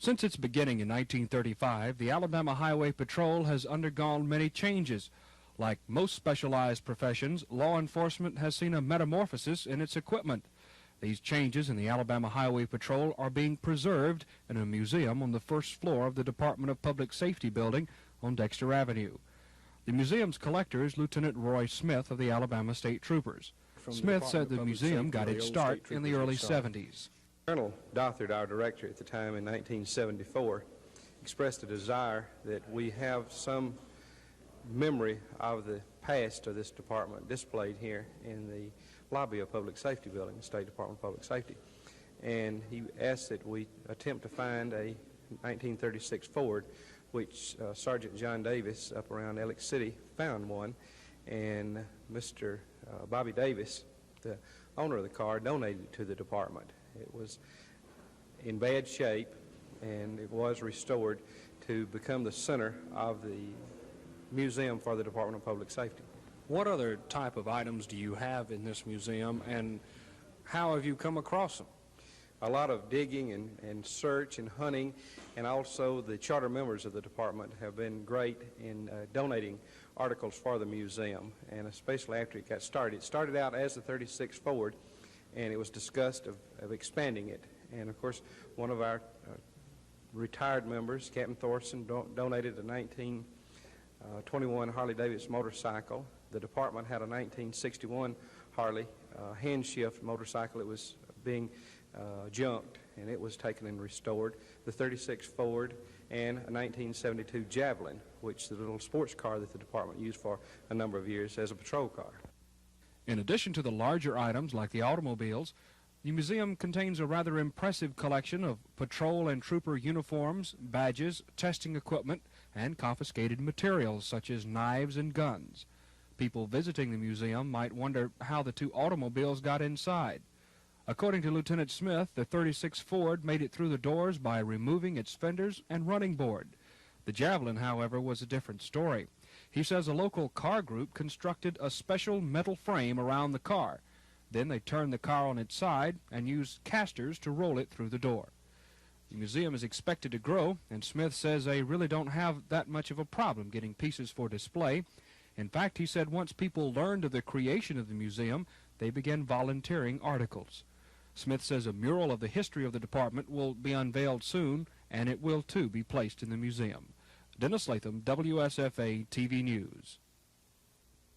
Since its beginning in 1935, the Alabama Highway Patrol has undergone many changes. Like most specialized professions, law enforcement has seen a metamorphosis in its equipment. These changes in the Alabama Highway Patrol are being preserved in a museum on the first floor of the Department of Public Safety building on Dexter Avenue. The museum's collector is Lieutenant Roy Smith of the Alabama State Troopers. Smith said the museum got its start in the early 70s. Colonel Dothard, our director at the time in 1974, expressed a desire that we have some memory of the past of this department displayed here in the lobby of Public Safety building, the State Department of Public Safety. And he asked that we attempt to find a 1936 Ford, which Sergeant John Davis up around Alex City found one, and Mr. Bobby Davis, the owner of the car, donated it to the department. It was in bad shape, and it was restored to become the center of the museum for the Department of Public Safety. What other type of items do you have in this museum, and how have you come across them? A lot of digging and search and hunting, and also the charter members of the department have been great in donating articles for the museum, and especially after it got started. It started out as the 36 Ford, and it was discussed of expanding it. And of course, one of our retired members, Captain Thorson, donated a 1921 Harley-Davidson motorcycle. The department had a 1961 Harley hand shift motorcycle. It was being junked, and it was taken and restored. The 36 Ford and a 1972 Javelin, which is the little sports car that the department used for a number of years as a patrol car. In addition to the larger items like the automobiles, the museum contains a rather impressive collection of patrol and trooper uniforms, badges, testing equipment, and confiscated materials such as knives and guns. People visiting the museum might wonder how the two automobiles got inside. According to Lieutenant Smith, the 36 Ford made it through the doors by removing its fenders and running board. The Javelin, however, was a different story. He says a local car group constructed a special metal frame around the car. Then they turned the car on its side and used casters to roll it through the door. The museum is expected to grow, and Smith says they really don't have that much of a problem getting pieces for display. In fact, he said once people learned of the creation of the museum, they began volunteering articles. Smith says a mural of the history of the department will be unveiled soon, and it will, too, be placed in the museum. Dennis Latham, WSFA TV News.